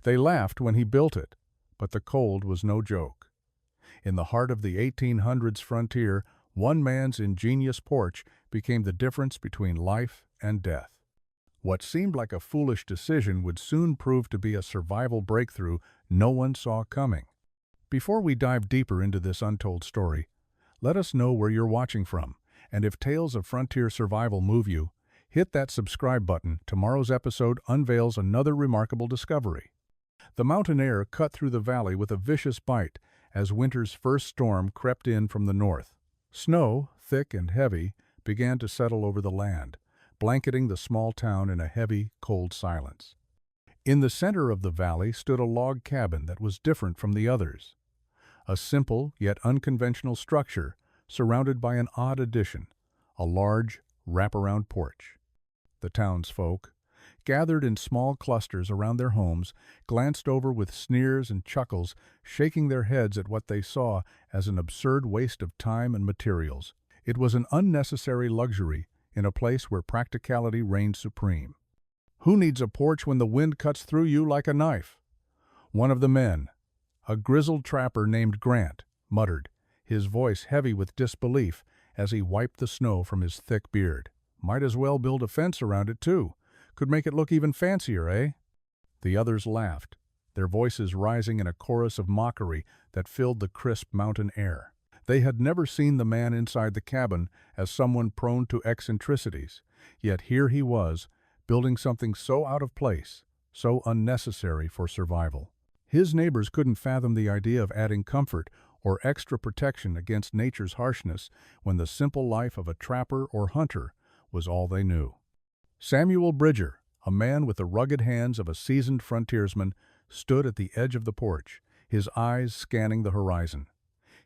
They laughed when he built it, but the cold was no joke. In the heart of the 1800s frontier, one man's ingenious porch became the difference between life and death. What seemed like a foolish decision would soon prove to be a survival breakthrough no one saw coming. Before we dive deeper into this untold story, let us know where you're watching from, and if tales of frontier survival move you, hit that subscribe button. Tomorrow's episode unveils another remarkable discovery. The mountain air cut through the valley with a vicious bite as winter's first storm crept in from the north. Snow, thick and heavy, began to settle over the land, blanketing the small town in a heavy, cold silence. In the center of the valley stood a log cabin that was different from the others. A simple yet unconventional structure surrounded by an odd addition, a large, wraparound porch. The townsfolk, gathered in small clusters around their homes, glanced over with sneers and chuckles, shaking their heads at what they saw as an absurd waste of time and materials. It was an unnecessary luxury in a place where practicality reigned supreme. "Who needs a porch when the wind cuts through you like a knife?" One of the men, a grizzled trapper named Grant, muttered, his voice heavy with disbelief as he wiped the snow from his thick beard. "Might as well build a fence around it, too. Could make it look even fancier, eh?" The others laughed, their voices rising in a chorus of mockery that filled the crisp mountain air. They had never seen the man inside the cabin as someone prone to eccentricities, yet here he was, building something so out of place, so unnecessary for survival. His neighbors couldn't fathom the idea of adding comfort or extra protection against nature's harshness when the simple life of a trapper or hunter was all they knew. Samuel Bridger, a man with the rugged hands of a seasoned frontiersman, stood at the edge of the porch, his eyes scanning the horizon.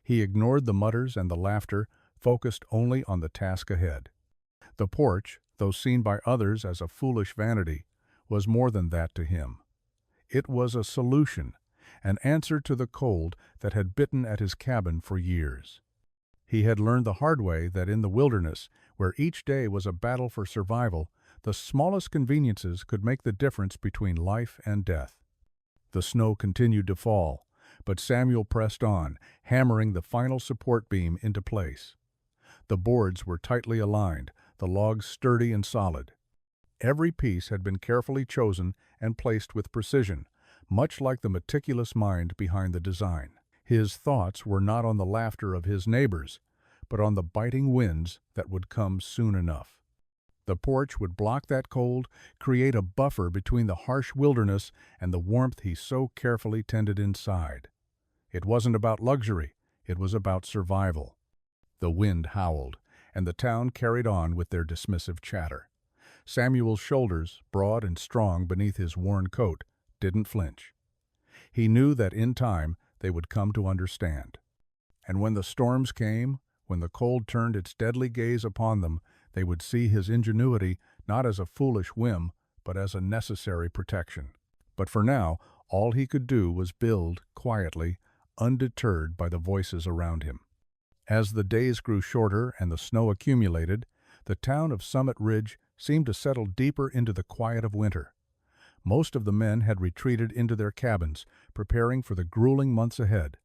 He ignored the mutters and the laughter, focused only on the task ahead. The porch, though seen by others as a foolish vanity, was more than that to him. It was a solution, an answer to the cold that had bitten at his cabin for years. He had learned the hard way that in the wilderness, where each day was a battle for survival, the smallest conveniences could make the difference between life and death. The snow continued to fall, but Samuel pressed on, hammering the final support beam into place. The boards were tightly aligned, the logs sturdy and solid. Every piece had been carefully chosen and placed with precision, much like the meticulous mind behind the design. His thoughts were not on the laughter of his neighbors, but on the biting winds that would come soon enough. The porch would block that cold, create a buffer between the harsh wilderness and the warmth he so carefully tended inside. It wasn't about luxury, it was about survival. The wind howled, and the town carried on with their dismissive chatter. Samuel's shoulders, broad and strong beneath his worn coat, didn't flinch. He knew that in time they would come to understand. And when the storms came, when the cold turned its deadly gaze upon them, they would see his ingenuity not as a foolish whim, but as a necessary protection. But for now, all he could do was build, quietly, undeterred by the voices around him. As the days grew shorter and the snow accumulated, the town of Summit Ridge seemed to settle deeper into the quiet of winter. Most of the men had retreated into their cabins, preparing for the grueling months ahead.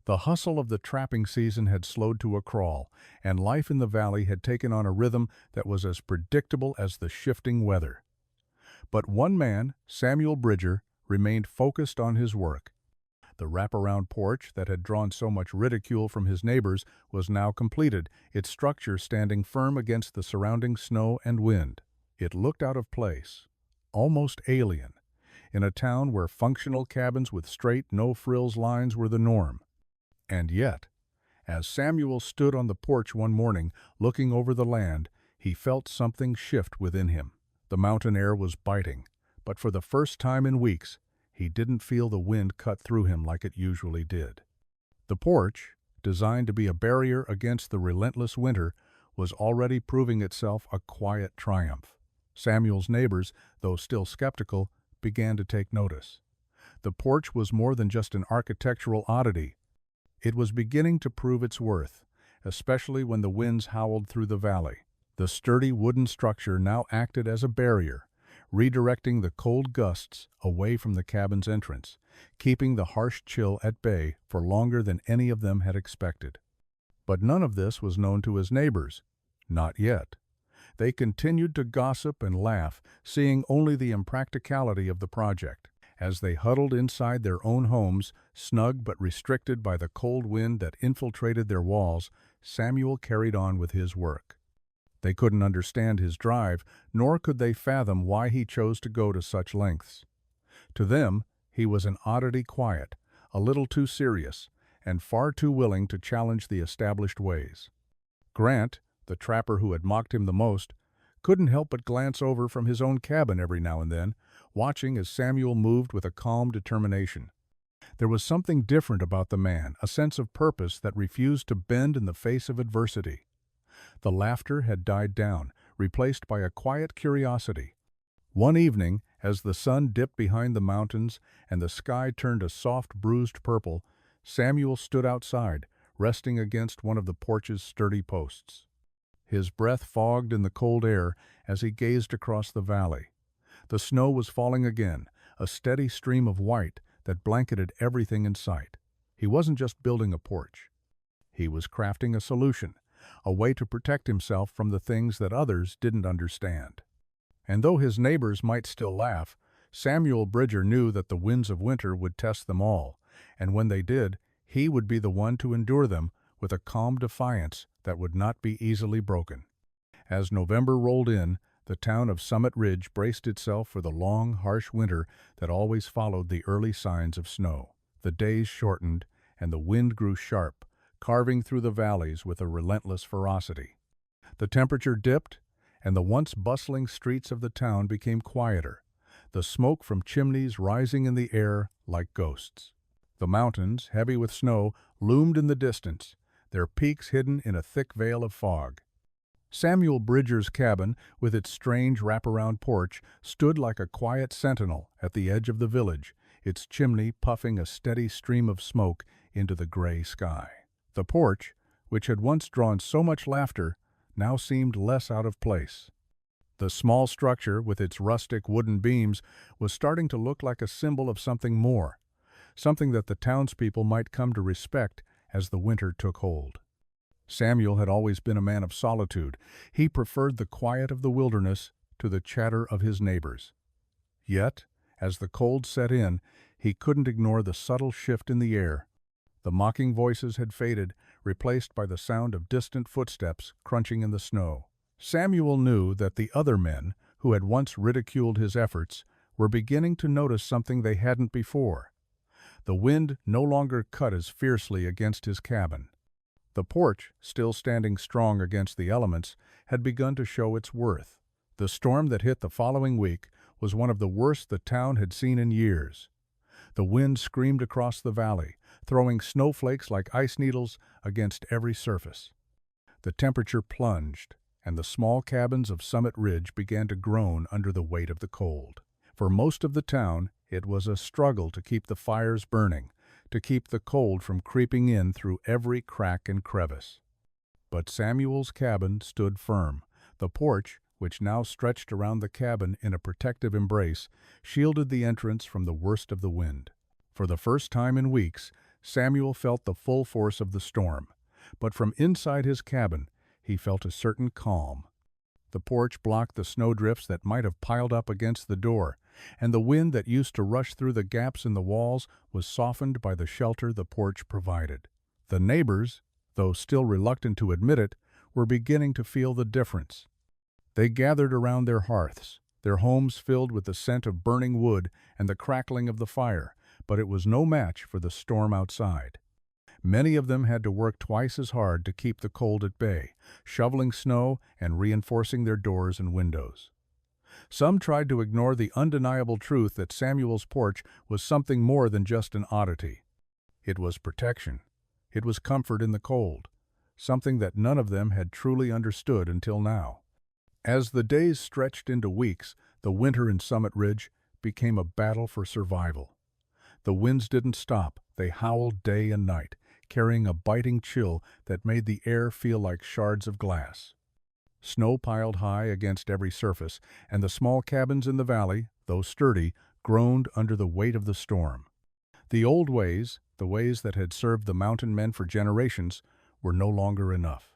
The hustle of the trapping season had slowed to a crawl, and life in the valley had taken on a rhythm that was as predictable as the shifting weather. But one man, Samuel Bridger, remained focused on his work. The wraparound porch that had drawn so much ridicule from his neighbors was now completed, its structure standing firm against the surrounding snow and wind. It looked out of place, almost alien, in a town where functional cabins with straight, no-frills lines were the norm. And yet, as Samuel stood on the porch one morning, looking over the land, he felt something shift within him. The mountain air was biting, but for the first time in weeks, he didn't feel the wind cut through him like it usually did. The porch, designed to be a barrier against the relentless winter, was already proving itself a quiet triumph. Samuel's neighbors, though still skeptical, began to take notice. The porch was more than just an architectural oddity. It was beginning to prove its worth, especially when the winds howled through the valley. The sturdy wooden structure now acted as a barrier, redirecting the cold gusts away from the cabin's entrance, keeping the harsh chill at bay for longer than any of them had expected. But none of this was known to his neighbors. Not yet. They continued to gossip and laugh, seeing only the impracticality of the project. As they huddled inside their own homes, snug but restricted by the cold wind that infiltrated their walls, Samuel carried on with his work. They couldn't understand his drive, nor could they fathom why he chose to go to such lengths. To them, he was an oddity quiet, a little too serious, and far too willing to challenge the established ways. Grant, the trapper who had mocked him the most, couldn't help but glance over from his own cabin every now and then, watching as Samuel moved with a calm determination. There was something different about the man, a sense of purpose that refused to bend in the face of adversity. The laughter had died down, replaced by a quiet curiosity. One evening, as the sun dipped behind the mountains and the sky turned a soft, bruised purple, Samuel stood outside, resting against one of the porch's sturdy posts. His breath fogged in the cold air as he gazed across the valley. The snow was falling again, a steady stream of white that blanketed everything in sight. He wasn't just building a porch. He was crafting a solution, a way to protect himself from the things that others didn't understand. And though his neighbors might still laugh, Samuel Bridger knew that the winds of winter would test them all, and when they did, he would be the one to endure them with a calm defiance that would not be easily broken. As November rolled in, the town of Summit Ridge braced itself for the long, harsh winter that always followed the early signs of snow. The days shortened, and the wind grew sharp, carving through the valleys with a relentless ferocity. The temperature dipped, and the once bustling streets of the town became quieter, the smoke from chimneys rising in the air like ghosts. The mountains, heavy with snow, loomed in the distance, their peaks hidden in a thick veil of fog. Samuel Bridger's cabin, with its strange wraparound porch, stood like a quiet sentinel at the edge of the village, its chimney puffing a steady stream of smoke into the gray sky. The porch, which had once drawn so much laughter, now seemed less out of place. The small structure, with its rustic wooden beams, was starting to look like a symbol of something more, something that the townspeople might come to respect as the winter took hold. Samuel had always been a man of solitude. He preferred the quiet of the wilderness to the chatter of his neighbors. Yet, as the cold set in, he couldn't ignore the subtle shift in the air. The mocking voices had faded, replaced by the sound of distant footsteps crunching in the snow. Samuel knew that the other men, who had once ridiculed his efforts, were beginning to notice something they hadn't before. The wind no longer cut as fiercely against his cabin. The porch, still standing strong against the elements, had begun to show its worth. The storm that hit the following week was one of the worst the town had seen in years. The wind screamed across the valley, throwing snowflakes like ice needles against every surface. The temperature plunged, and the small cabins of Summit Ridge began to groan under the weight of the cold. For most of the town, it was a struggle to keep the fires burning, to keep the cold from creeping in through every crack and crevice. But Samuel's cabin stood firm. The porch, which now stretched around the cabin in a protective embrace, shielded the entrance from the worst of the wind. For the first time in weeks, Samuel felt the full force of the storm, but from inside his cabin, he felt a certain calm. The porch blocked the snowdrifts that might have piled up against the door, and the wind that used to rush through the gaps in the walls was softened by the shelter the porch provided. The neighbors, though still reluctant to admit it, were beginning to feel the difference. They gathered around their hearths, their homes filled with the scent of burning wood and the crackling of the fire, but it was no match for the storm outside. Many of them had to work twice as hard to keep the cold at bay, shoveling snow and reinforcing their doors and windows. Some tried to ignore the undeniable truth that Samuel's porch was something more than just an oddity. It was protection. It was comfort in the cold, something that none of them had truly understood until now. As the days stretched into weeks, the winter in Summit Ridge became a battle for survival. The winds didn't stop. They howled day and night, carrying a biting chill that made the air feel like shards of glass. Snow piled high against every surface, and the small cabins in the valley, though sturdy, groaned under the weight of the storm. The old ways, the ways that had served the mountain men for generations, were no longer enough.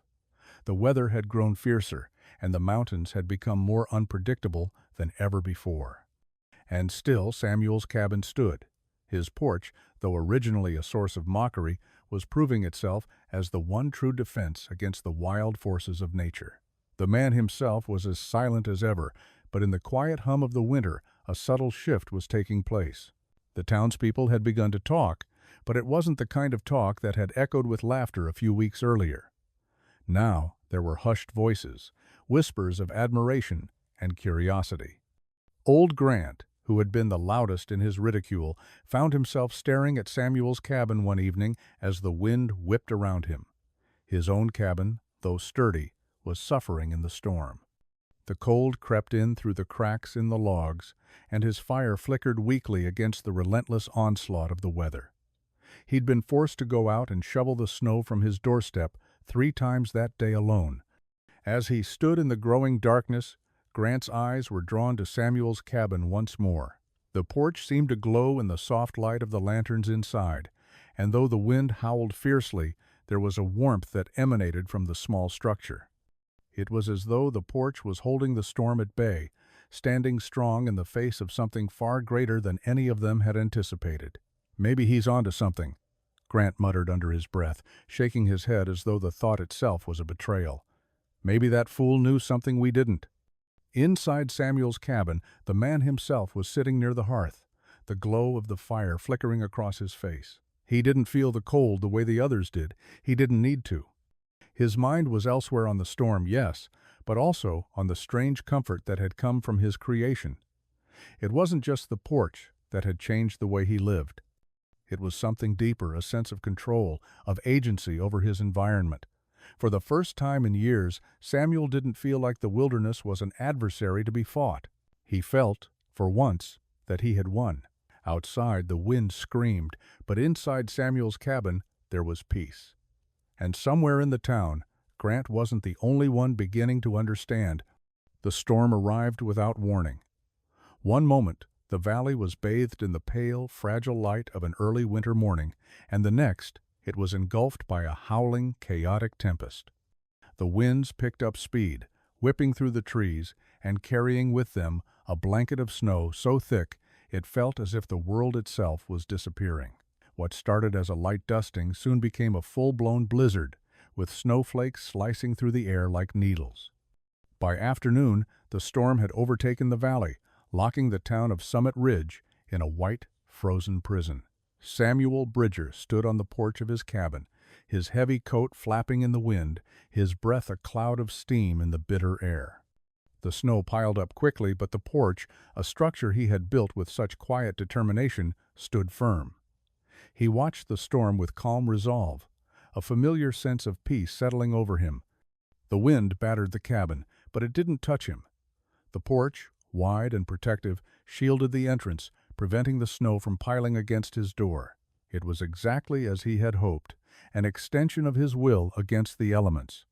The weather had grown fiercer, and the mountains had become more unpredictable than ever before. And still Samuel's cabin stood. His porch, though originally a source of mockery, was proving itself as the one true defense against the wild forces of nature. The man himself was as silent as ever, but in the quiet hum of the winter, a subtle shift was taking place. The townspeople had begun to talk, but it wasn't the kind of talk that had echoed with laughter a few weeks earlier. Now there were hushed voices, whispers of admiration and curiosity. Old Grant, who had been the loudest in his ridicule, found himself staring at Samuel's cabin one evening as the wind whipped around him. His own cabin, though sturdy, was suffering in the storm. The cold crept in through the cracks in the logs, and his fire flickered weakly against the relentless onslaught of the weather. He'd been forced to go out and shovel the snow from his doorstep 3 times that day alone. As he stood in the growing darkness, Grant's eyes were drawn to Samuel's cabin once more. The porch seemed to glow in the soft light of the lanterns inside, and though the wind howled fiercely, there was a warmth that emanated from the small structure. It was as though the porch was holding the storm at bay, standing strong in the face of something far greater than any of them had anticipated. "Maybe he's onto something," Grant muttered under his breath, shaking his head as though the thought itself was a betrayal. "Maybe that fool knew something we didn't." Inside Samuel's cabin, the man himself was sitting near the hearth, the glow of the fire flickering across his face. He didn't feel the cold the way the others did. He didn't need to. His mind was elsewhere on the storm, yes, but also on the strange comfort that had come from his creation. It wasn't just the porch that had changed the way he lived. It was something deeper, a sense of control, of agency over his environment. For the first time in years, Samuel didn't feel like the wilderness was an adversary to be fought. He felt, for once, that he had won. Outside, the wind screamed, but inside Samuel's cabin, there was peace. And somewhere in the town, Grant wasn't the only one beginning to understand. The storm arrived without warning. One moment, the valley was bathed in the pale, fragile light of an early winter morning, and the next, it was engulfed by a howling, chaotic tempest. The winds picked up speed, whipping through the trees and carrying with them a blanket of snow so thick it felt as if the world itself was disappearing. What started as a light dusting soon became a full-blown blizzard, with snowflakes slicing through the air like needles. By afternoon, the storm had overtaken the valley, locking the town of Summit Ridge in a white, frozen prison. Samuel Bridger stood on the porch of his cabin, his heavy coat flapping in the wind, his breath a cloud of steam in the bitter air. The snow piled up quickly, but the porch, a structure he had built with such quiet determination, stood firm. He watched the storm with calm resolve, a familiar sense of peace settling over him. The wind battered the cabin, but it didn't touch him. The porch, wide and protective, shielded the entrance, preventing the snow from piling against his door. It was exactly as he had hoped, an extension of his will against the elements.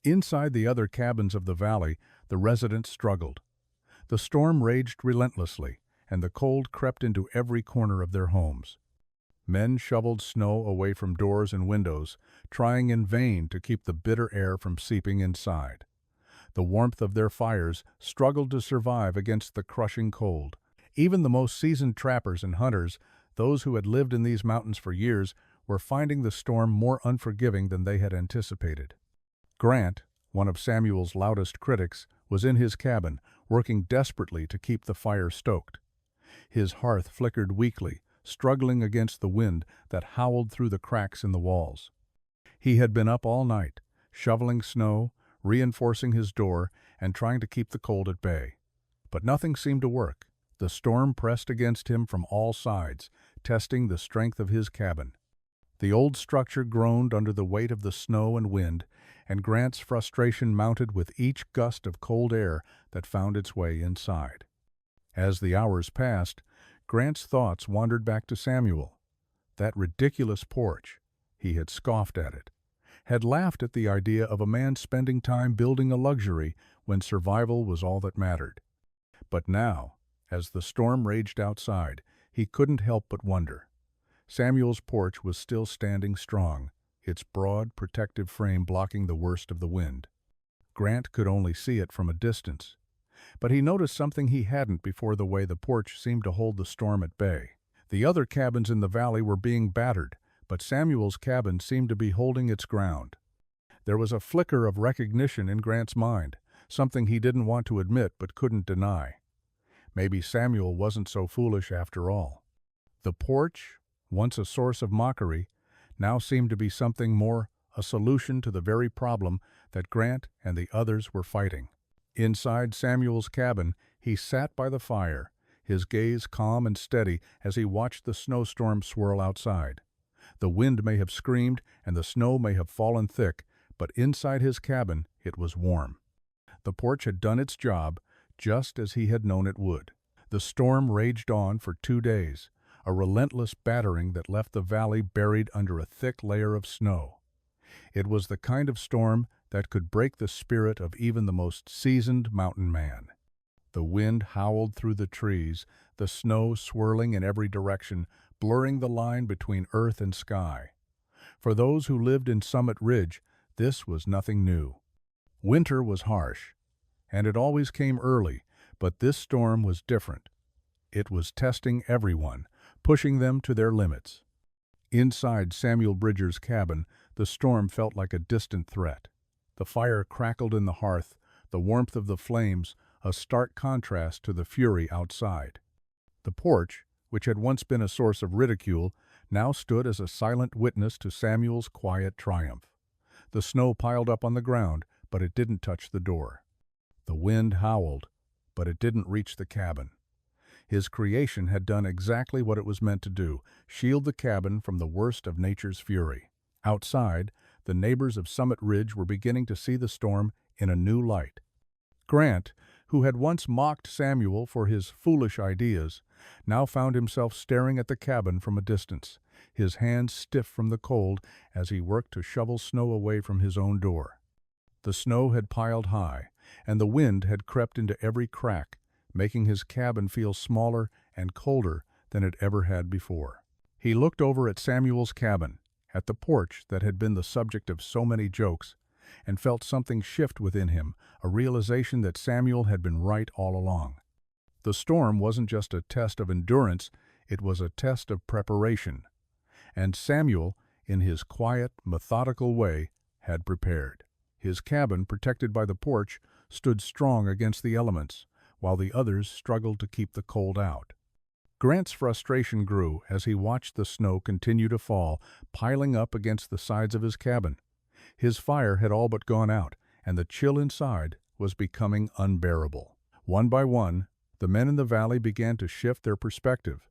Inside the other cabins of the valley, the residents struggled. The storm raged relentlessly, and the cold crept into every corner of their homes. Men shoveled snow away from doors and windows, trying in vain to keep the bitter air from seeping inside. The warmth of their fires struggled to survive against the crushing cold. Even the most seasoned trappers and hunters, those who had lived in these mountains for years, were finding the storm more unforgiving than they had anticipated. Grant, one of Samuel's loudest critics, was in his cabin, working desperately to keep the fire stoked. His hearth flickered weakly, struggling against the wind that howled through the cracks in the walls. He had been up all night, shoveling snow, reinforcing his door, and trying to keep the cold at bay. But nothing seemed to work. The storm pressed against him from all sides, testing the strength of his cabin. The old structure groaned under the weight of the snow and wind, and Grant's frustration mounted with each gust of cold air that found its way inside. As the hours passed, Grant's thoughts wandered back to Samuel. That ridiculous porch. He had scoffed at it. had laughed at the idea of a man spending time building a luxury when survival was all that mattered. But now, as the storm raged outside, he couldn't help but wonder. Samuel's porch was still standing strong, its broad, protective frame blocking the worst of the wind. Grant could only see it from a distance, but he noticed something he hadn't before: the way the porch seemed to hold the storm at bay. The other cabins in the valley were being battered, but Samuel's cabin seemed to be holding its ground. There was a flicker of recognition in Grant's mind, something he didn't want to admit but couldn't deny. Maybe Samuel wasn't so foolish after all. The porch, once a source of mockery, now seemed to be something more, a solution to the very problem that Grant and the others were fighting. Inside Samuel's cabin, he sat by the fire, his gaze calm and steady as he watched the snowstorm swirl outside. The wind may have screamed and the snow may have fallen thick, but inside his cabin it was warm. The porch had done its job, just as he had known it would. The storm raged on for 2 days, a relentless battering that left the valley buried under a thick layer of snow. It was the kind of storm that could break the spirit of even the most seasoned mountain man. The wind howled through the trees, the snow swirling in every direction, blurring the line between earth and sky. For those who lived in Summit Ridge, this was nothing new. Winter was harsh, and it always came early, but this storm was different. It was testing everyone, pushing them to their limits. Inside Samuel Bridger's cabin, the storm felt like a distant threat. The fire crackled in the hearth, the warmth of the flames, a stark contrast to the fury outside. The porch, which had once been a source of ridicule, now stood as a silent witness to Samuel's quiet triumph. The snow piled up on the ground, but it didn't touch the door. The wind howled, but it didn't reach the cabin. His creation had done exactly what it was meant to do: shield the cabin from the worst of nature's fury. Outside, the neighbors of Summit Ridge were beginning to see the storm in a new light. Grant, who had once mocked Samuel for his foolish ideas, now found himself staring at the cabin from a distance, his hands stiff from the cold as he worked to shovel snow away from his own door. The snow had piled high, and the wind had crept into every crack, making his cabin feel smaller and colder than it ever had before. He looked over at Samuel's cabin, at the porch that had been the subject of so many jokes, and felt something shift within him, a realization that Samuel had been right all along. The storm wasn't just a test of endurance, it was a test of preparation. And Samuel, in his quiet, methodical way, had prepared. His cabin, protected by the porch, stood strong against the elements, while the others struggled to keep the cold out. Grant's frustration grew as he watched the snow continue to fall, piling up against the sides of his cabin. His fire had all but gone out, and the chill inside was becoming unbearable. One by one, the men in the valley began to shift their perspective.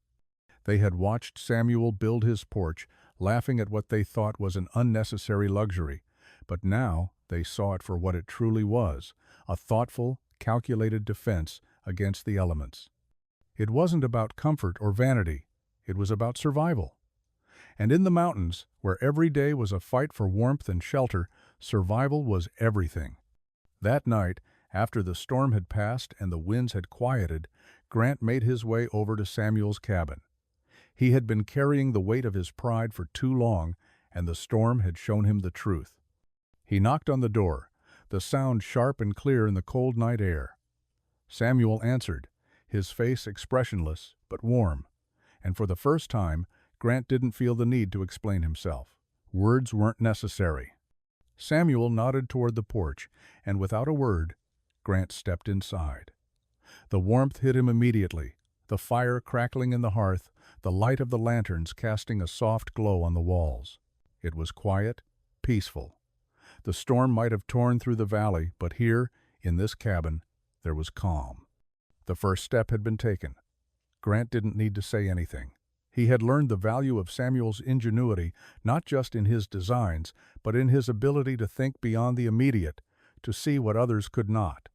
They had watched Samuel build his porch, laughing at what they thought was an unnecessary luxury, but now they saw it for what it truly was: a thoughtful, calculated defense against the elements. It wasn't about comfort or vanity, it was about survival. And in the mountains, where every day was a fight for warmth and shelter, survival was everything. That night, after the storm had passed and the winds had quieted, Grant made his way over to Samuel's cabin. He had been carrying the weight of his pride for too long, and the storm had shown him the truth. He knocked on the door, the sound sharp and clear in the cold night air. Samuel answered, his face expressionless but warm, and for the first time, Grant didn't feel the need to explain himself. Words weren't necessary. Samuel nodded toward the porch, and without a word, Grant stepped inside. The warmth hit him immediately, the fire crackling in the hearth, the light of the lanterns casting a soft glow on the walls. It was quiet, peaceful. The storm might have torn through the valley, but here, in this cabin, there was calm. The first step had been taken. Grant didn't need to say anything. He had learned the value of Samuel's ingenuity, not just in his designs, but in his ability to think beyond the immediate, to see what others could not.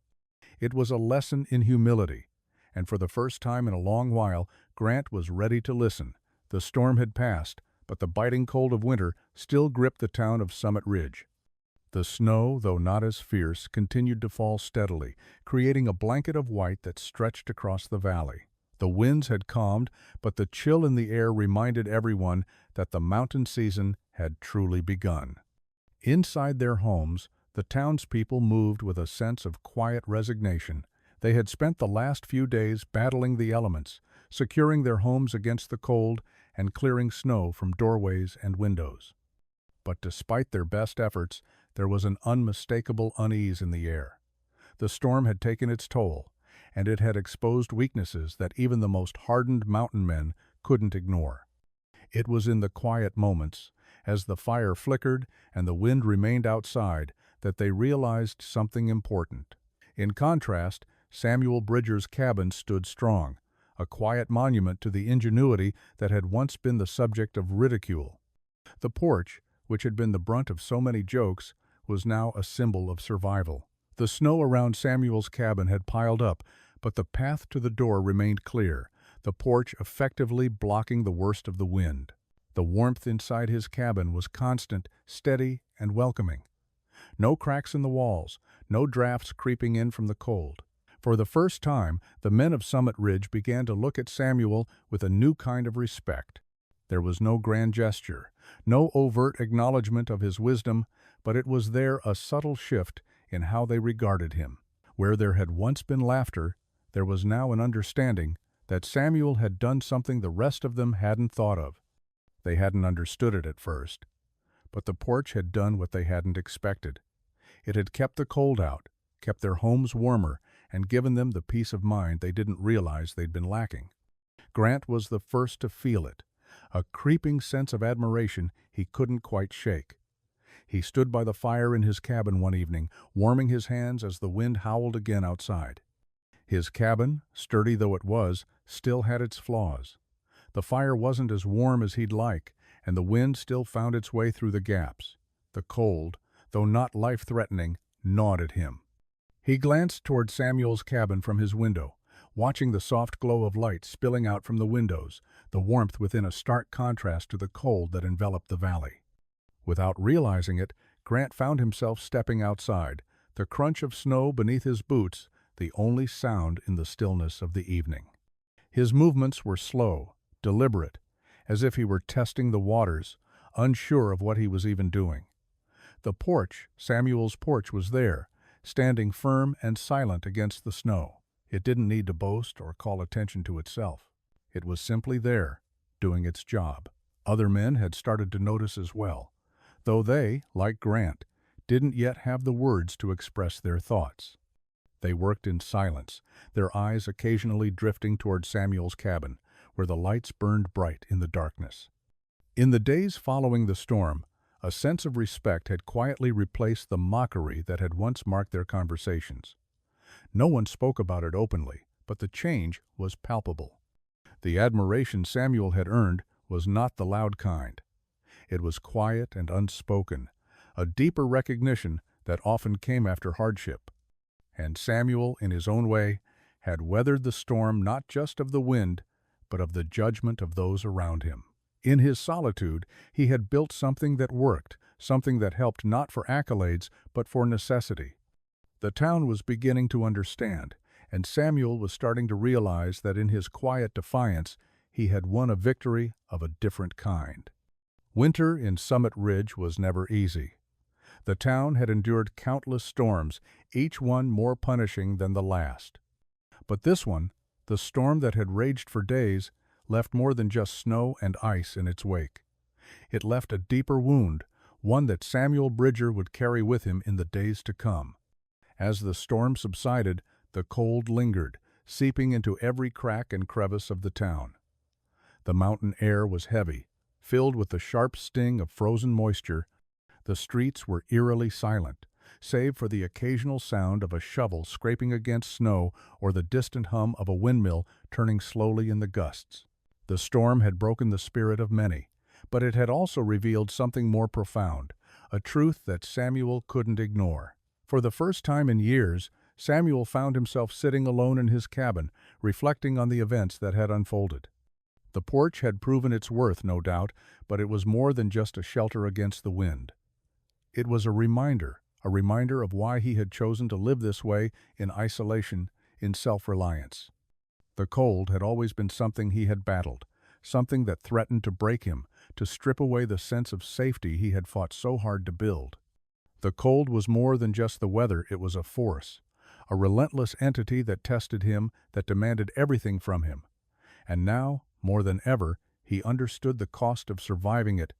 It was a lesson in humility, and for the first time in a long while, Grant was ready to listen. The storm had passed, but the biting cold of winter still gripped the town of Summit Ridge. The snow, though not as fierce, continued to fall steadily, creating a blanket of white that stretched across the valley. The winds had calmed, but the chill in the air reminded everyone that the mountain season had truly begun. Inside their homes, the townspeople moved with a sense of quiet resignation. They had spent the last few days battling the elements, securing their homes against the cold and clearing snow from doorways and windows. But despite their best efforts, there was an unmistakable unease in the air. The storm had taken its toll, and it had exposed weaknesses that even the most hardened mountain men couldn't ignore. It was in the quiet moments, as the fire flickered and the wind remained outside, that they realized something important. In contrast, Samuel Bridger's cabin stood strong, a quiet monument to the ingenuity that had once been the subject of ridicule. The porch, which had been the brunt of so many jokes, was now a symbol of survival. The snow around Samuel's cabin had piled up, but the path to the door remained clear, the porch effectively blocking the worst of the wind. The warmth inside his cabin was constant, steady, and welcoming. No cracks in the walls, no drafts creeping in from the cold. For the first time, the men of Summit Ridge began to look at Samuel with a new kind of respect. There was no grand gesture, no overt acknowledgement of his wisdom, but it was there a subtle shift in how they regarded him. Where there had once been laughter, there was now an understanding that Samuel had done something the rest of them hadn't thought of. They hadn't understood it at first, but the porch had done what they hadn't expected. It had kept the cold out, kept their homes warmer, and given them the peace of mind they didn't realize they'd been lacking. Grant was the first to feel it, a creeping sense of admiration he couldn't quite shake. He stood by the fire in his cabin one evening, warming his hands as the wind howled again outside. His cabin, sturdy though it was, still had its flaws. The fire wasn't as warm as he'd like, and the wind still found its way through the gaps. The cold, though not life-threatening, gnawed at him. He glanced toward Samuel's cabin from his window, watching the soft glow of light spilling out from the windows, the warmth within a stark contrast to the cold that enveloped the valley. Without realizing it, Grant found himself stepping outside, the crunch of snow beneath his boots the only sound in the stillness of the evening. His movements were slow, deliberate, as if he were testing the waters, unsure of what he was even doing. The porch, Samuel's porch, was there, standing firm and silent against the snow. It didn't need to boast or call attention to itself. It was simply there, doing its job. Other men had started to notice as well, though they, like Grant, didn't yet have the words to express their thoughts. They worked in silence, their eyes occasionally drifting toward Samuel's cabin, where the lights burned bright in the darkness. In the days following the storm, a sense of respect had quietly replaced the mockery that had once marked their conversations. No one spoke about it openly, but the change was palpable. The admiration Samuel had earned was not the loud kind. It was quiet and unspoken, a deeper recognition that often came after hardship. And Samuel, in his own way, had weathered the storm not just of the wind, but of the judgment of those around him. In his solitude, he had built something that worked, something that helped not for accolades, but for necessity. The town was beginning to understand, and Samuel was starting to realize that in his quiet defiance, he had won a victory of a different kind. Winter in Summit Ridge was never easy. The town had endured countless storms, each one more punishing than the last. But this one, the storm that had raged for days, left more than just snow and ice in its wake. It left a deeper wound, one that Samuel Bridger would carry with him in the days to come. As the storm subsided, the cold lingered, seeping into every crack and crevice of the town. The mountain air was heavy, filled with the sharp sting of frozen moisture. The streets were eerily silent, save for the occasional sound of a shovel scraping against snow or the distant hum of a windmill turning slowly in the gusts. The storm had broken the spirit of many, but it had also revealed something more profound, a truth that Samuel couldn't ignore. For the first time in years, Samuel found himself sitting alone in his cabin, reflecting on the events that had unfolded. The porch had proven its worth, no doubt, but it was more than just a shelter against the wind. It was a reminder of why he had chosen to live this way, in isolation, in self-reliance. The cold had always been something he had battled, something that threatened to break him, to strip away the sense of safety he had fought so hard to build. The cold was more than just the weather, it was a force, a relentless entity that tested him, that demanded everything from him. And now, more than ever, he understood the cost of surviving it.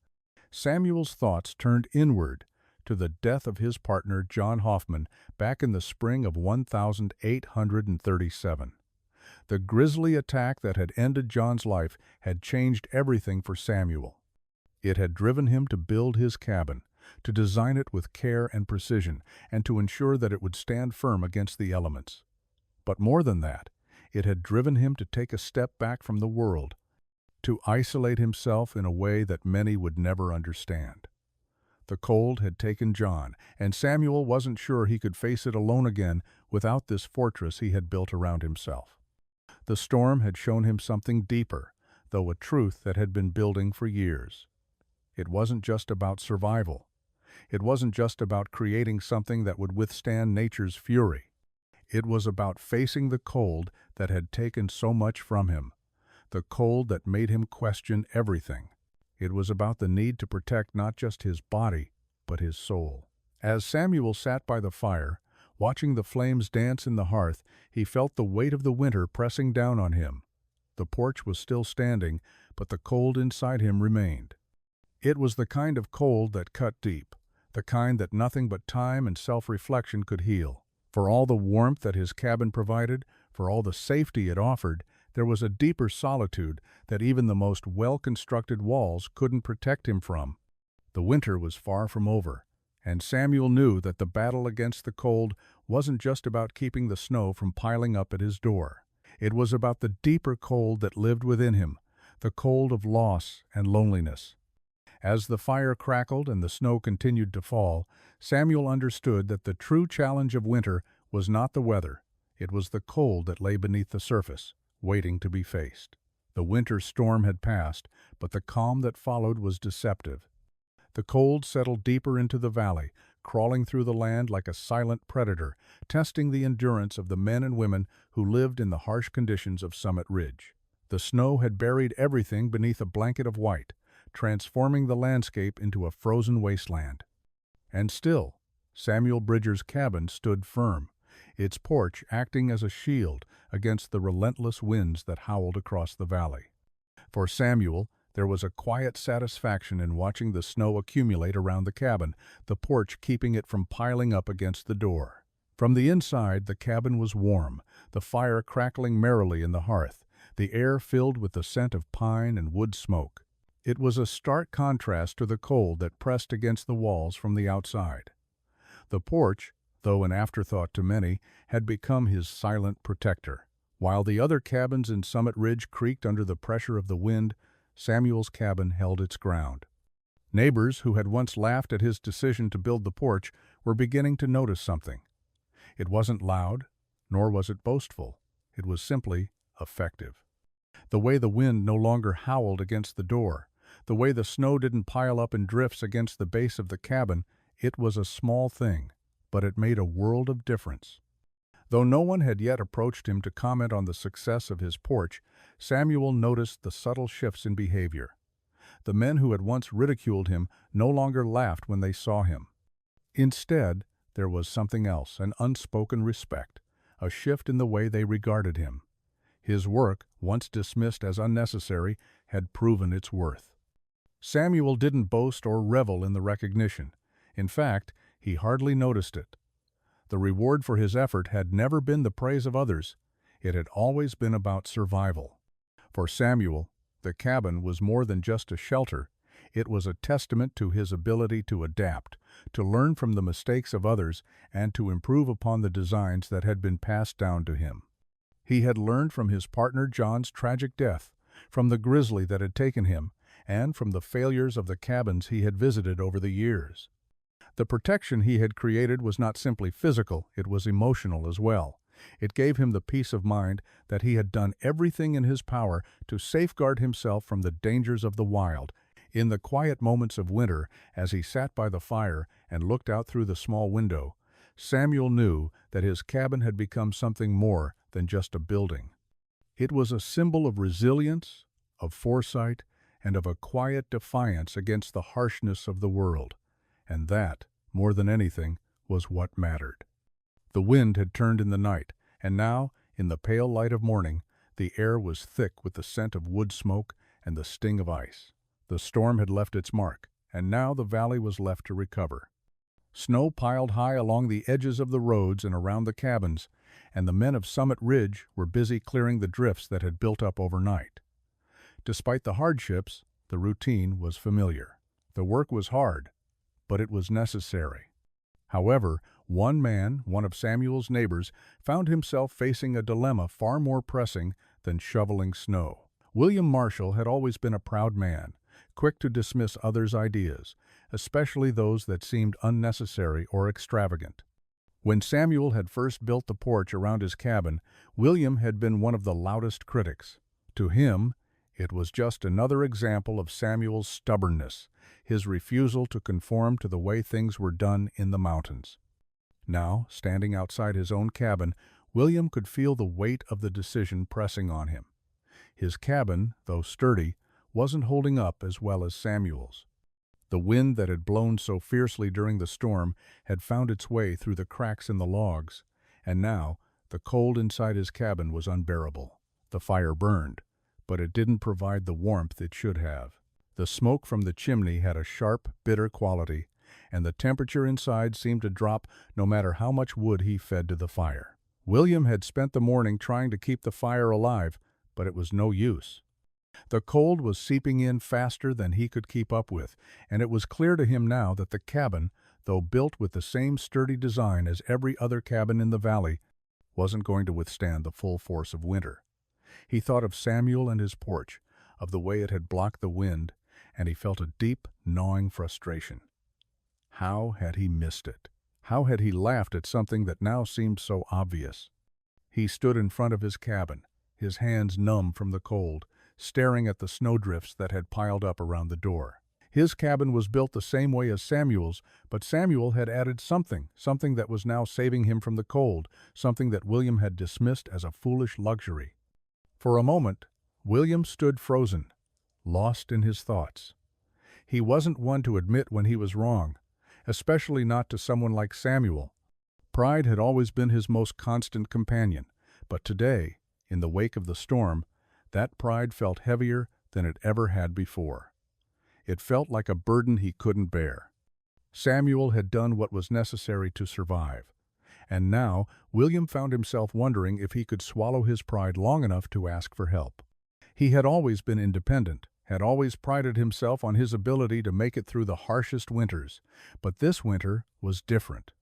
Samuel's thoughts turned inward, to the death of his partner John Hoffman back in the spring of 1837. The grisly attack that had ended John's life had changed everything for Samuel. It had driven him to build his cabin, to design it with care and precision, and to ensure that it would stand firm against the elements. But more than that, it had driven him to take a step back from the world, to isolate himself in a way that many would never understand. The cold had taken John, and Samuel wasn't sure he could face it alone again without this fortress he had built around himself. The storm had shown him something deeper, though a truth that had been building for years. It wasn't just about survival. It wasn't just about creating something that would withstand nature's fury. It was about facing the cold that had taken so much from him, the cold that made him question everything. It was about the need to protect not just his body, but his soul. As Samuel sat by the fire, watching the flames dance in the hearth, he felt the weight of the winter pressing down on him. The porch was still standing, but the cold inside him remained. It was the kind of cold that cut deep, the kind that nothing but time and self-reflection could heal. For all the warmth that his cabin provided, for all the safety it offered, there was a deeper solitude that even the most well-constructed walls couldn't protect him from. The winter was far from over, and Samuel knew that the battle against the cold wasn't just about keeping the snow from piling up at his door. It was about the deeper cold that lived within him, the cold of loss and loneliness. As the fire crackled and the snow continued to fall, Samuel understood that the true challenge of winter was not the weather. It was the cold that lay beneath the surface, waiting to be faced. The winter storm had passed, but the calm that followed was deceptive. The cold settled deeper into the valley, crawling through the land like a silent predator, testing the endurance of the men and women who lived in the harsh conditions of Summit Ridge. The snow had buried everything beneath a blanket of white, transforming the landscape into a frozen wasteland. And still, Samuel Bridger's cabin stood firm, its porch acting as a shield against the relentless winds that howled across the valley. For Samuel, there was a quiet satisfaction in watching the snow accumulate around the cabin, the porch keeping it from piling up against the door. From the inside, the cabin was warm, the fire crackling merrily in the hearth, the air filled with the scent of pine and wood smoke. It was a stark contrast to the cold that pressed against the walls from the outside. The porch, though an afterthought to many, had become his silent protector. While the other cabins in Summit Ridge creaked under the pressure of the wind, Samuel's cabin held its ground. Neighbors who had once laughed at his decision to build the porch were beginning to notice something. It wasn't loud, nor was it boastful. It was simply effective. The way the wind no longer howled against the door, the way the snow didn't pile up in drifts against the base of the cabin, it was a small thing, but it made a world of difference. Though no one had yet approached him to comment on the success of his porch, Samuel noticed the subtle shifts in behavior. The men who had once ridiculed him no longer laughed when they saw him. Instead, there was something else, an unspoken respect, a shift in the way they regarded him. His work, once dismissed as unnecessary, had proven its worth. Samuel didn't boast or revel in the recognition. In fact, he hardly noticed it. The reward for his effort had never been the praise of others. It had always been about survival. For Samuel, the cabin was more than just a shelter. It was a testament to his ability to adapt, to learn from the mistakes of others, and to improve upon the designs that had been passed down to him. He had learned from his partner John's tragic death, from the grizzly that had taken him, and from the failures of the cabins he had visited over the years. The protection he had created was not simply physical, it was emotional as well. It gave him the peace of mind that he had done everything in his power to safeguard himself from the dangers of the wild. In the quiet moments of winter, as he sat by the fire and looked out through the small window, Samuel knew that his cabin had become something more than just a building. It was a symbol of resilience, of foresight, and of a quiet defiance against the harshness of the world. And that, more than anything, was what mattered. The wind had turned in the night, and now, in the pale light of morning, the air was thick with the scent of wood smoke and the sting of ice. The storm had left its mark, and now the valley was left to recover. Snow piled high along the edges of the roads and around the cabins, and the men of Summit Ridge were busy clearing the drifts that had built up overnight. Despite the hardships, the routine was familiar. The work was hard, but it was necessary. However, one man, one of Samuel's neighbors, found himself facing a dilemma far more pressing than shoveling snow. William Marshall had always been a proud man, quick to dismiss others' ideas, especially those that seemed unnecessary or extravagant. When Samuel had first built the porch around his cabin, William had been one of the loudest critics. To him, it was just another example of Samuel's stubbornness, his refusal to conform to the way things were done in the mountains. Now, standing outside his own cabin, William could feel the weight of the decision pressing on him. His cabin, though sturdy, wasn't holding up as well as Samuel's. The wind that had blown so fiercely during the storm had found its way through the cracks in the logs, and now the cold inside his cabin was unbearable. The fire burned, but it didn't provide the warmth it should have. The smoke from the chimney had a sharp, bitter quality, and the temperature inside seemed to drop no matter how much wood he fed to the fire. William had spent the morning trying to keep the fire alive, but it was no use. The cold was seeping in faster than he could keep up with, and it was clear to him now that the cabin, though built with the same sturdy design as every other cabin in the valley, wasn't going to withstand the full force of winter. He thought of Samuel and his porch, of the way it had blocked the wind, and he felt a deep, gnawing frustration. How had he missed it? How had he laughed at something that now seemed so obvious? He stood in front of his cabin, his hands numb from the cold, staring at the snowdrifts that had piled up around the door. His cabin was built the same way as Samuel's, but Samuel had added something that was now saving him from the cold, something that William had dismissed as a foolish luxury. For a moment, William stood frozen, lost in his thoughts. He wasn't one to admit when he was wrong, especially not to someone like Samuel. Pride had always been his most constant companion, but today, in the wake of the storm, that pride felt heavier than it ever had before. It felt like a burden he couldn't bear. Samuel had done what was necessary to survive, and now William found himself wondering if he could swallow his pride long enough to ask for help. He had always been independent, had always prided himself on his ability to make it through the harshest winters, but this winter was different.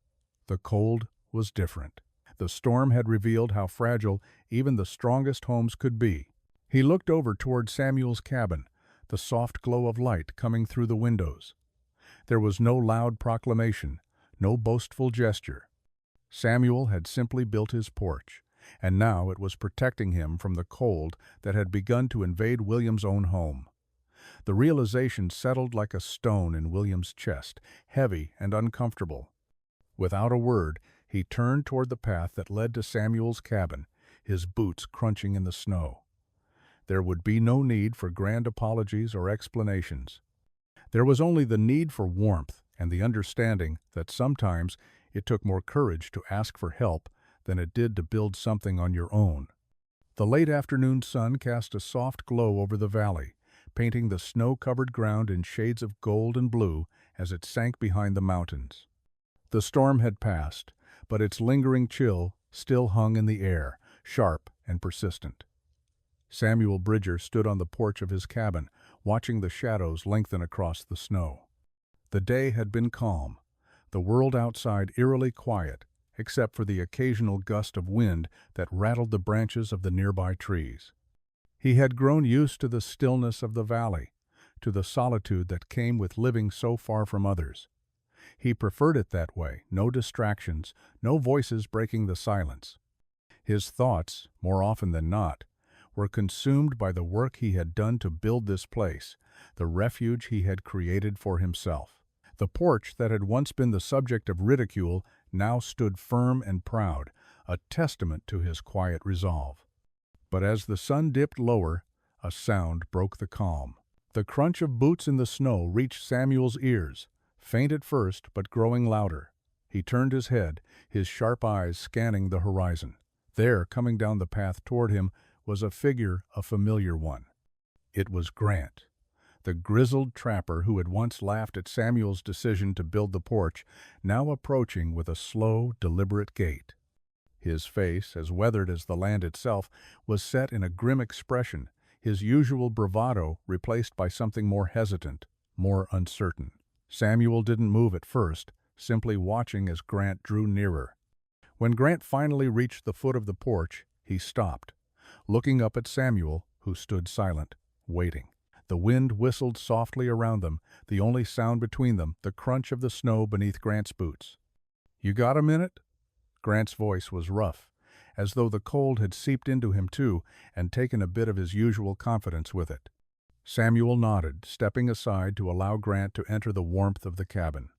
The cold was different. The storm had revealed how fragile even the strongest homes could be. He looked over toward Samuel's cabin, the soft glow of light coming through the windows. There was no loud proclamation, no boastful gesture. Samuel had simply built his porch, and now it was protecting him from the cold that had begun to invade William's own home. The realization settled like a stone in William's chest, heavy and uncomfortable. Without a word, he turned toward the path that led to Samuel's cabin, his boots crunching in the snow. There would be no need for grand apologies or explanations. There was only the need for warmth and the understanding that sometimes it took more courage to ask for help than it did to build something on your own. The late afternoon sun cast a soft glow over the valley, painting the snow-covered ground in shades of gold and blue as it sank behind the mountains. The storm had passed, but its lingering chill still hung in the air, sharp and persistent. Samuel Bridger stood on the porch of his cabin, watching the shadows lengthen across the snow. The day had been calm, the world outside eerily quiet, except for the occasional gust of wind that rattled the branches of the nearby trees. He had grown used to the stillness of the valley, to the solitude that came with living so far from others. He preferred it that way, no distractions, no voices breaking the silence. His thoughts, more often than not, were consumed by the work he had done to build this place, the refuge he had created for himself. The porch that had once been the subject of ridicule now stood firm and proud, a testament to his quiet resolve. But as the sun dipped lower, a sound broke the calm. The crunch of boots in the snow reached Samuel's ears, faint at first but growing louder. He turned his head, his sharp eyes scanning the horizon. There, coming down the path toward him, was a figure, a familiar one. It was Grant, the grizzled trapper who had once laughed at Samuel's decision to build the porch, now approaching with a slow, deliberate gait. His face, as weathered as the land itself, was set in a grim expression, his usual bravado replaced by something more hesitant, more uncertain. Samuel didn't move at first, simply watching as Grant drew nearer. When Grant finally reached the foot of the porch, he stopped, looking up at Samuel, who stood silent, waiting. The wind whistled softly around them, the only sound between them the crunch of the snow beneath Grant's boots. "You got a minute?" Grant's voice was rough, as though the cold had seeped into him too and taken a bit of his usual confidence with it. Samuel nodded, stepping aside to allow Grant to enter the warmth of the cabin.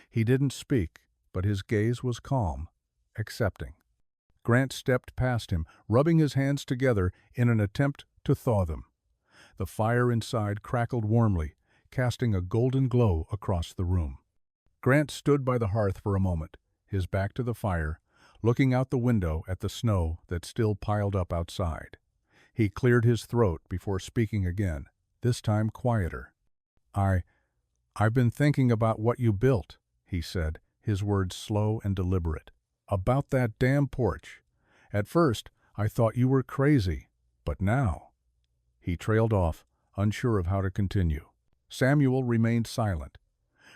He didn't speak, but his gaze was calm, accepting. Grant stepped past him, rubbing his hands together in an attempt to thaw them. The fire inside crackled warmly, casting a golden glow across the room. Grant stood by the hearth for a moment, his back to the fire, looking out the window at the snow that still piled up outside. He cleared his throat before speaking again, this time quieter. I've been thinking about what you built," he said, his words slow and deliberate. "About that damn porch. At first, I thought you were crazy, but now—" He trailed off, unsure of how to continue. Samuel remained silent,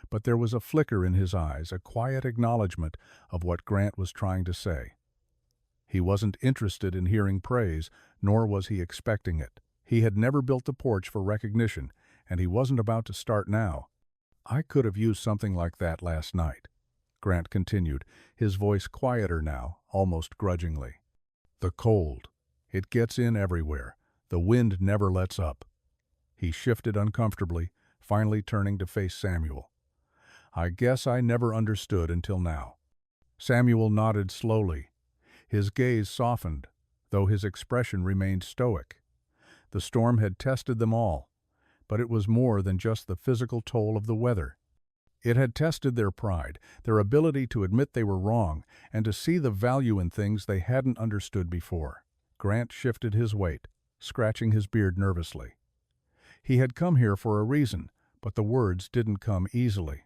but there was a flicker in his eyes, a quiet acknowledgement of what Grant was trying to say. He wasn't interested in hearing praise, nor was he expecting it. He had never built the porch for recognition, and he wasn't about to start now. "I could have used something like that last night," Grant continued, his voice quieter now, almost grudgingly. "The cold. It gets in everywhere. The wind never lets up." He shifted uncomfortably, finally turning to face Samuel. "I guess I never understood until now." Samuel nodded slowly. His gaze softened, though his expression remained stoic. The storm had tested them all, but it was more than just the physical toll of the weather. It had tested their pride, their ability to admit they were wrong, and to see the value in things they hadn't understood before. Grant shifted his weight, scratching his beard nervously. He had come here for a reason, but the words didn't come easily.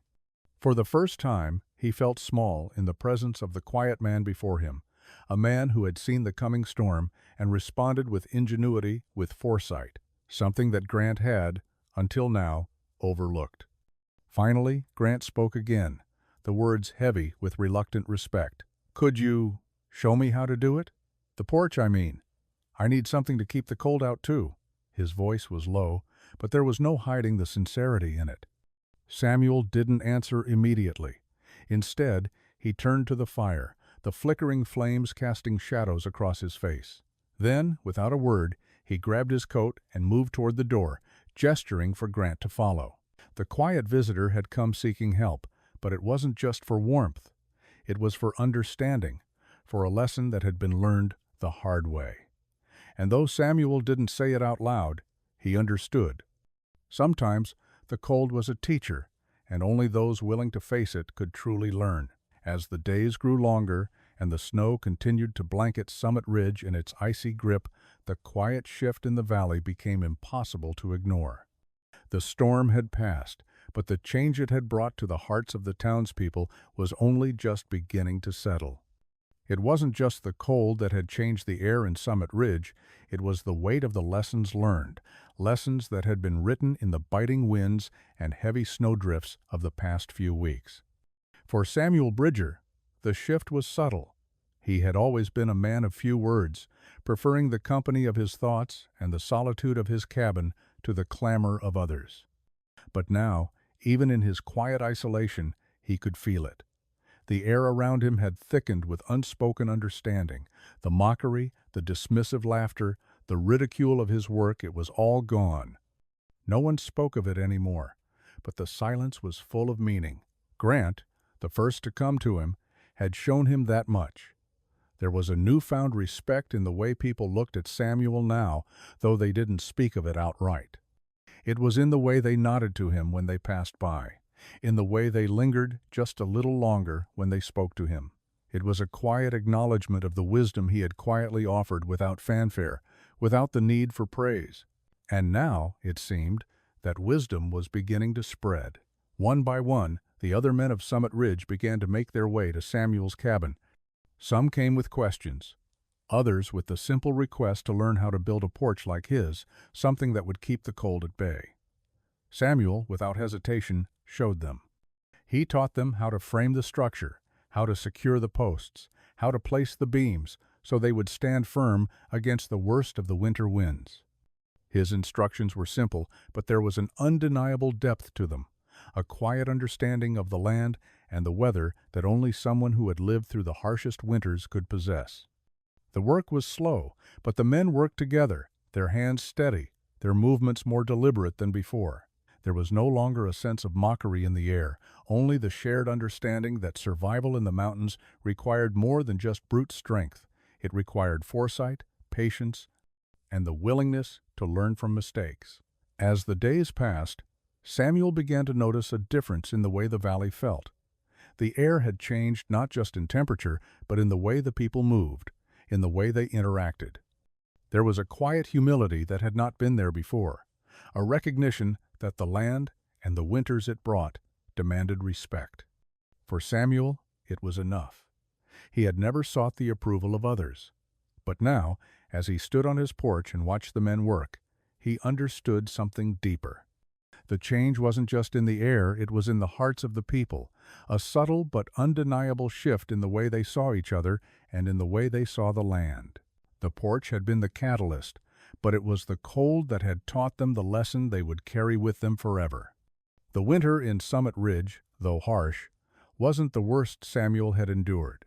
For the first time, he felt small in the presence of the quiet man before him, a man who had seen the coming storm and responded with ingenuity, with foresight, something that Grant had, until now, overlooked. Finally, Grant spoke again, the words heavy with reluctant respect. "Could you show me how to do it? The porch, I mean. I need something to keep the cold out, too." His voice was low, but there was no hiding the sincerity in it. Samuel didn't answer immediately. Instead, he turned to the fire, the flickering flames casting shadows across his face. Then, without a word, he grabbed his coat and moved toward the door, gesturing for Grant to follow. The quiet visitor had come seeking help, but it wasn't just for warmth. It was for understanding, for a lesson that had been learned the hard way. And though Samuel didn't say it out loud, he understood. Sometimes the cold was a teacher, and only those willing to face it could truly learn. As the days grew longer and the snow continued to blanket Summit Ridge in its icy grip, the quiet shift in the valley became impossible to ignore. The storm had passed, but the change it had brought to the hearts of the townspeople was only just beginning to settle. It wasn't just the cold that had changed the air in Summit Ridge, it was the weight of the lessons learned, lessons that had been written in the biting winds and heavy snowdrifts of the past few weeks. For Samuel Bridger, the shift was subtle. He had always been a man of few words, preferring the company of his thoughts and the solitude of his cabin to the clamor of others. But now, even in his quiet isolation, he could feel it. The air around him had thickened with unspoken understanding. The mockery, the dismissive laughter, the ridicule of his work, it was all gone. No one spoke of it anymore, but the silence was full of meaning. Grant, the first to come to him, had shown him that much. There was a newfound respect in the way people looked at Samuel now, though they didn't speak of it outright. It was in the way they nodded to him when they passed by, in the way they lingered just a little longer when they spoke to him. It was a quiet acknowledgment of the wisdom he had quietly offered without fanfare, without the need for praise. And now, it seemed, that wisdom was beginning to spread. One by one, the other men of Summit Ridge began to make their way to Samuel's cabin. Some came with questions, others with the simple request to learn how to build a porch like his, something that would keep the cold at bay. Samuel, without hesitation, showed them. He taught them how to frame the structure, how to secure the posts, how to place the beams so they would stand firm against the worst of the winter winds. His instructions were simple, but there was an undeniable depth to them, a quiet understanding of the land and the weather that only someone who had lived through the harshest winters could possess. The work was slow, but the men worked together, their hands steady, their movements more deliberate than before. There was no longer a sense of mockery in the air, only the shared understanding that survival in the mountains required more than just brute strength. It required foresight, patience, and the willingness to learn from mistakes. As the days passed, Samuel began to notice a difference in the way the valley felt. The air had changed not just in temperature, but in the way the people moved, in the way they interacted. There was a quiet humility that had not been there before, a recognition that the land and the winters it brought demanded respect. For Samuel, it was enough. He had never sought the approval of others. But now, as he stood on his porch and watched the men work, he understood something deeper. The change wasn't just in the air, it was in the hearts of the people, a subtle but undeniable shift in the way they saw each other and in the way they saw the land. The porch had been the catalyst, but it was the cold that had taught them the lesson they would carry with them forever. The winter in Summit Ridge, though harsh, wasn't the worst Samuel had endured.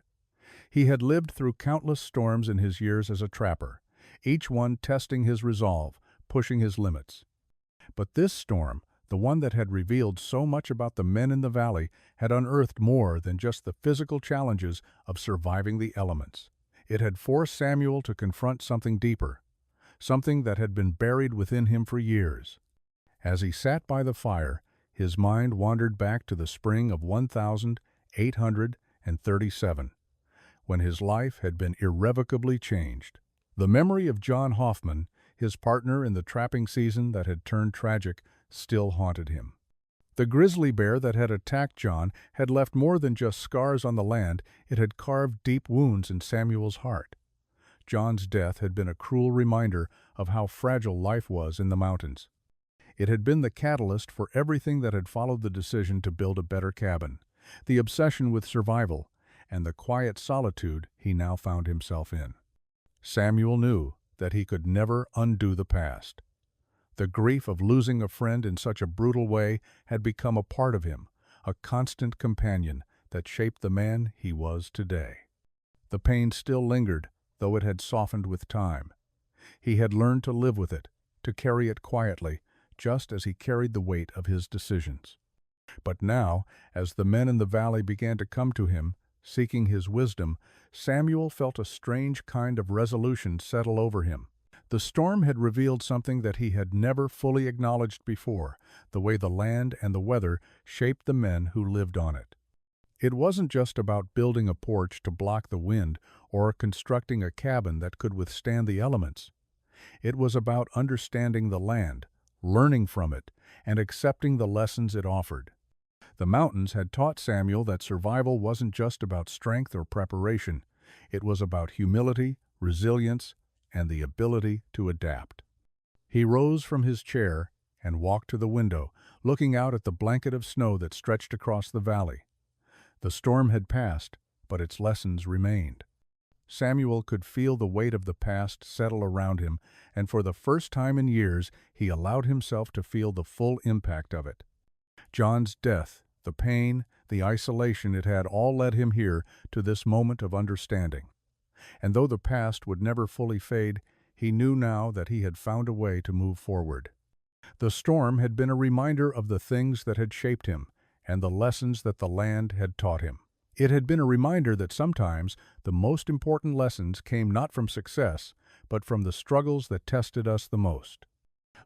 He had lived through countless storms in his years as a trapper, each one testing his resolve, pushing his limits. But this storm, the one that had revealed so much about the men in the valley, had unearthed more than just the physical challenges of surviving the elements. It had forced Samuel to confront something deeper, something that had been buried within him for years. As he sat by the fire, his mind wandered back to the spring of 1837, when his life had been irrevocably changed. The memory of John Hoffman, his partner in the trapping season that had turned tragic, still haunted him. The grizzly bear that had attacked John had left more than just scars on the land, it had carved deep wounds in Samuel's heart. John's death had been a cruel reminder of how fragile life was in the mountains. It had been the catalyst for everything that had followed the decision to build a better cabin, the obsession with survival, and the quiet solitude he now found himself in. Samuel knew that he could never undo the past. The grief of losing a friend in such a brutal way had become a part of him, a constant companion that shaped the man he was today. The pain still lingered, though it had softened with time. He had learned to live with it, to carry it quietly, just as he carried the weight of his decisions. But now, as the men in the valley began to come to him, seeking his wisdom, Samuel felt a strange kind of resolution settle over him. The storm had revealed something that he had never fully acknowledged before, the way the land and the weather shaped the men who lived on it. It wasn't just about building a porch to block the wind or constructing a cabin that could withstand the elements. It was about understanding the land, learning from it, and accepting the lessons it offered. The mountains had taught Samuel that survival wasn't just about strength or preparation. It was about humility, resilience, and the ability to adapt. He rose from his chair and walked to the window, looking out at the blanket of snow that stretched across the valley. The storm had passed, but its lessons remained. Samuel could feel the weight of the past settle around him, and for the first time in years he allowed himself to feel the full impact of it. John's death, the pain, the isolation it had all led him here to this moment of understanding. And though the past would never fully fade, he knew now that he had found a way to move forward. The storm had been a reminder of the things that had shaped him and the lessons that the land had taught him. It had been a reminder that sometimes the most important lessons came not from success, but from the struggles that tested us the most.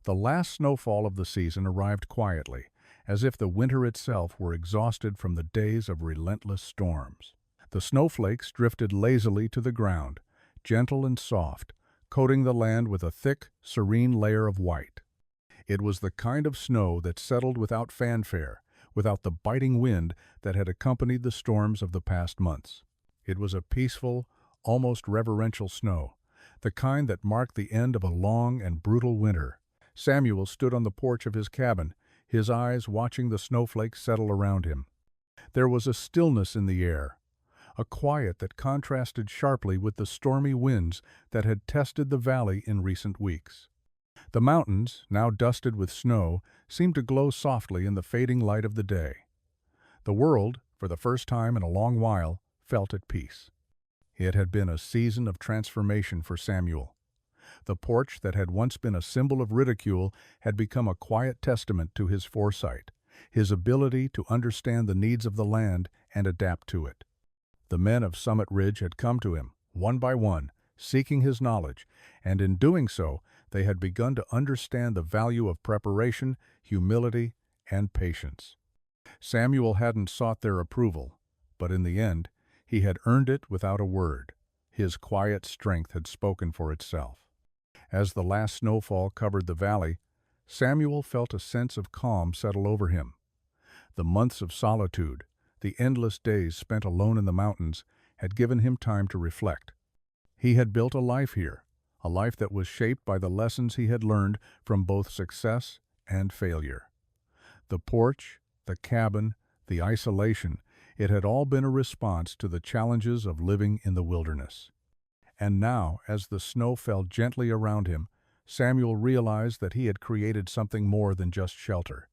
The last snowfall of the season arrived quietly, as if the winter itself were exhausted from the days of relentless storms. The snowflakes drifted lazily to the ground, gentle and soft, coating the land with a thick, serene layer of white. It was the kind of snow that settled without fanfare, without the biting wind that had accompanied the storms of the past months. It was a peaceful, almost reverential snow, the kind that marked the end of a long and brutal winter. Samuel stood on the porch of his cabin, his eyes watching the snowflakes settle around him. There was a stillness in the air, a quiet that contrasted sharply with the stormy winds that had tested the valley in recent weeks. The mountains, now dusted with snow, seemed to glow softly in the fading light of the day. The world, for the first time in a long while, felt at peace. It had been a season of transformation for Samuel. The porch that had once been a symbol of ridicule had become a quiet testament to his foresight, his ability to understand the needs of the land and adapt to it. The men of Summit Ridge had come to him, one by one, seeking his knowledge, and in doing so, they had begun to understand the value of preparation, humility, and patience. Samuel hadn't sought their approval, but in the end, he had earned it without a word. His quiet strength had spoken for itself. As the last snowfall covered the valley, Samuel felt a sense of calm settle over him. The months of solitude, the endless days spent alone in the mountains, had given him time to reflect. He had built a life here, a life that was shaped by the lessons he had learned from both success and failure. The porch, the cabin, the isolation, it had all been a response to the challenges of living in the wilderness. And now, as the snow fell gently around him, Samuel realized that he had created something more than just shelter.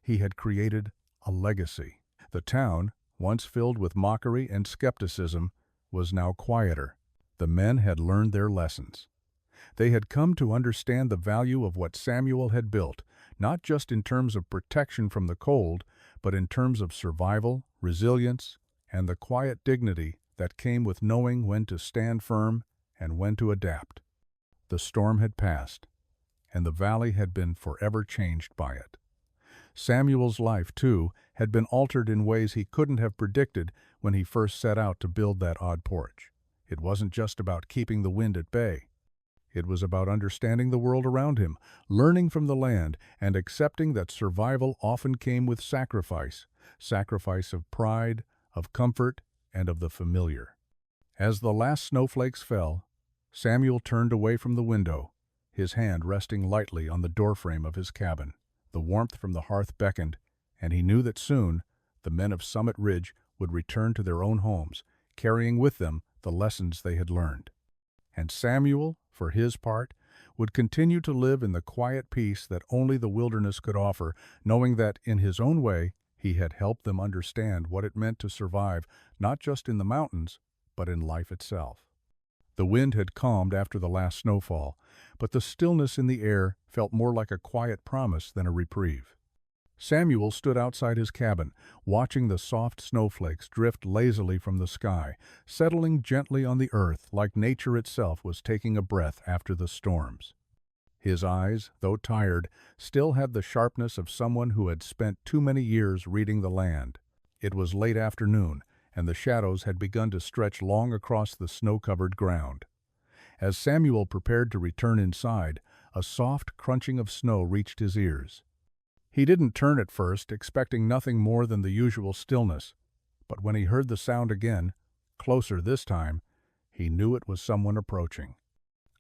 He had created a legacy. The town, once filled with mockery and skepticism, was now quieter. The men had learned their lessons. They had come to understand the value of what Samuel had built, not just in terms of protection from the cold, but in terms of survival, resilience, and the quiet dignity that came with knowing when to stand firm and when to adapt. The storm had passed, and the valley had been forever changed by it. Samuel's life, too, had been altered in ways he couldn't have predicted when he first set out to build that odd porch. It wasn't just about keeping the wind at bay. It was about understanding the world around him, learning from the land, and accepting that survival often came with sacrifice of pride, of comfort, and of the familiar. As the last snowflakes fell, Samuel turned away from the window, his hand resting lightly on the doorframe of his cabin. The warmth from the hearth beckoned, and he knew that soon the men of Summit Ridge would return to their own homes, carrying with them the lessons they had learned. And Samuel, for his part, would continue to live in the quiet peace that only the wilderness could offer, knowing that, in his own way, he had helped them understand what it meant to survive not just in the mountains, but in life itself. The wind had calmed after the last snowfall, but the stillness in the air felt more like a quiet promise than a reprieve. Samuel stood outside his cabin, watching the soft snowflakes drift lazily from the sky, settling gently on the earth like nature itself was taking a breath after the storms. His eyes, though tired, still had the sharpness of someone who had spent too many years reading the land. It was late afternoon, and the shadows had begun to stretch long across the snow-covered ground. As Samuel prepared to return inside, a soft crunching of snow reached his ears. He didn't turn at first, expecting nothing more than the usual stillness, but when he heard the sound again, closer this time, he knew it was someone approaching.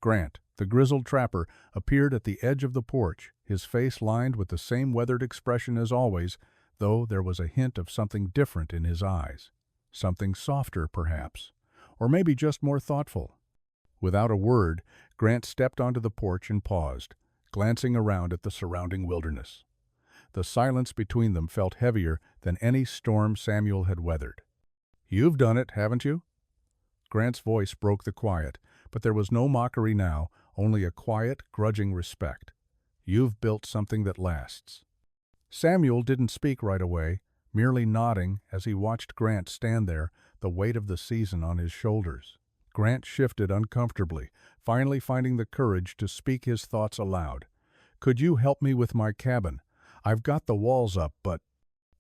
Grant, the grizzled trapper, appeared at the edge of the porch, his face lined with the same weathered expression as always, though there was a hint of something different in his eyes. Something softer, perhaps, or maybe just more thoughtful. Without a word, Grant stepped onto the porch and paused, glancing around at the surrounding wilderness. The silence between them felt heavier than any storm Samuel had weathered. "You've done it, haven't you?" Grant's voice broke the quiet, but there was no mockery now, only a quiet, grudging respect. "You've built something that lasts." Samuel didn't speak right away, merely nodding as he watched Grant stand there, the weight of the season on his shoulders. Grant shifted uncomfortably, finally finding the courage to speak his thoughts aloud. "Could you help me with my cabin? I've got the walls up, but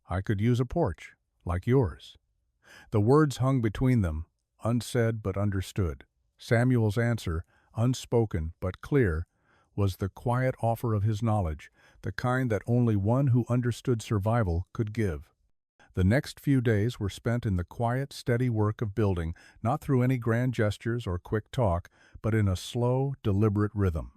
I could use a porch, like yours." The words hung between them, unsaid but understood. Samuel's answer, unspoken but clear, was the quiet offer of his knowledge, the kind that only one who understood survival could give. The next few days were spent in the quiet, steady work of building, not through any grand gestures or quick talk, but in a slow, deliberate rhythm.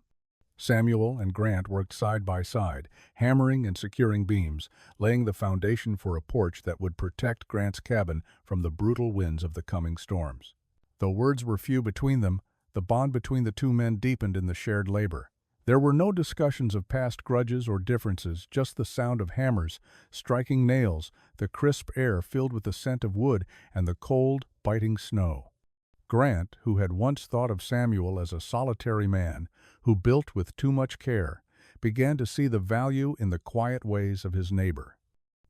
Samuel and Grant worked side by side, hammering and securing beams, laying the foundation for a porch that would protect Grant's cabin from the brutal winds of the coming storms. Though words were few between them, the bond between the two men deepened in the shared labor. There were no discussions of past grudges or differences, just the sound of hammers, striking nails, the crisp air filled with the scent of wood, and the cold, biting snow. Grant, who had once thought of Samuel as a solitary man, who built with too much care, began to see the value in the quiet ways of his neighbor.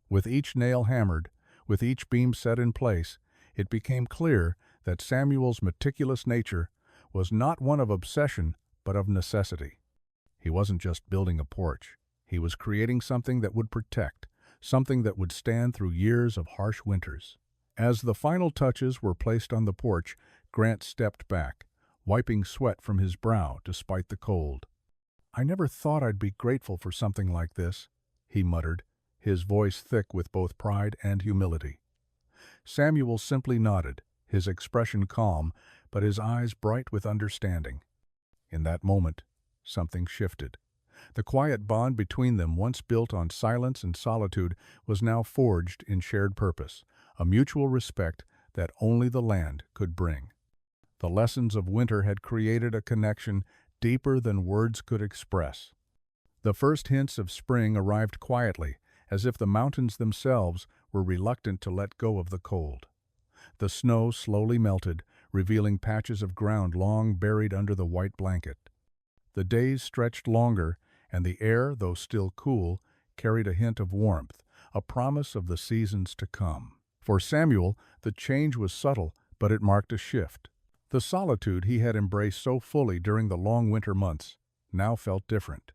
With each nail hammered, with each beam set in place, it became clear that Samuel's meticulous nature was not one of obsession, but of necessity. He wasn't just building a porch. He was creating something that would protect, something that would stand through years of harsh winters. As the final touches were placed on the porch, Grant stepped back, wiping sweat from his brow despite the cold. "I never thought I'd be grateful for something like this," he muttered, his voice thick with both pride and humility. Samuel simply nodded, his expression calm, but his eyes bright with understanding. In that moment, something shifted. The quiet bond between them, once built on silence and solitude, was now forged in shared purpose, a mutual respect that only the land could bring. The lessons of winter had created a connection deeper than words could express. The first hints of spring arrived quietly, as if the mountains themselves were reluctant to let go of the cold. The snow slowly melted, revealing patches of ground long buried under the white blanket. The days stretched longer, and the air, though still cool, carried a hint of warmth, a promise of the seasons to come. For Samuel, the change was subtle, but it marked a shift. The solitude he had embraced so fully during the long winter months now felt different.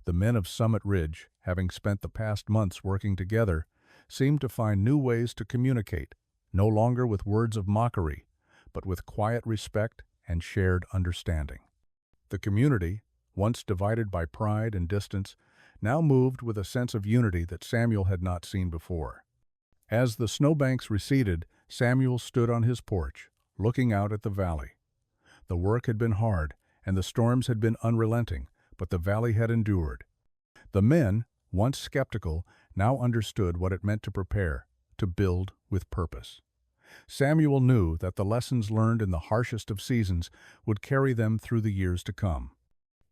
The men of Summit Ridge, having spent the past months working together, seemed to find new ways to communicate, no longer with words of mockery, but with quiet respect and shared understanding. The community, once divided by pride and distance, now moved with a sense of unity that Samuel had not seen before. As the snowbanks receded, Samuel stood on his porch, looking out at the valley. The work had been hard, and the storms had been unrelenting, but the valley had endured. The men, once skeptical, now understood what it meant to prepare, to build with purpose. Samuel knew that the lessons learned in the harshest of seasons would carry them through the years to come.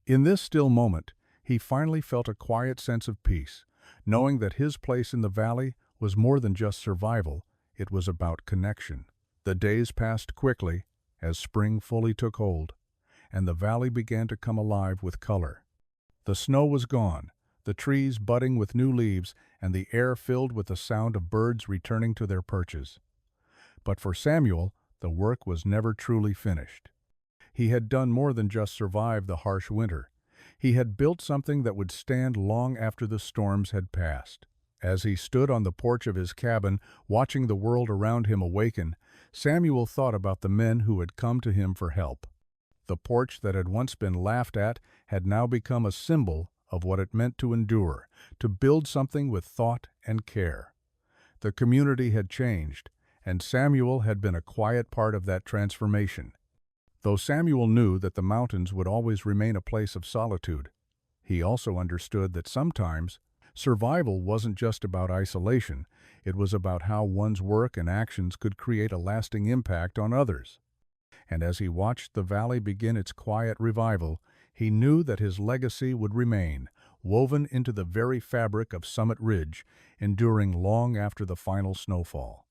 In this still moment, he finally felt a quiet sense of peace, knowing that his place in the valley was more than just survival, it was about connection. The days passed quickly as spring fully took hold, and the valley began to come alive with color. The snow was gone, the trees budding with new leaves, and the air filled with the sound of birds returning to their perches. But for Samuel, the work was never truly finished. He had done more than just survive the harsh winter. He had built something that would stand long after the storms had passed. As he stood on the porch of his cabin, watching the world around him awaken, Samuel thought about the men who had come to him for help. The porch that had once been laughed at had now become a symbol of what it meant to endure, to build something with thought and care. The community had changed, and Samuel had been a quiet part of that transformation. Though Samuel knew that the mountains would always remain a place of solitude, he also understood that sometimes survival wasn't just about isolation, it was about how one's work and actions could create a lasting impact on others. And as he watched the valley begin its quiet revival, he knew that his legacy would remain, woven into the very fabric of Summit Ridge, enduring long after the final snowfall.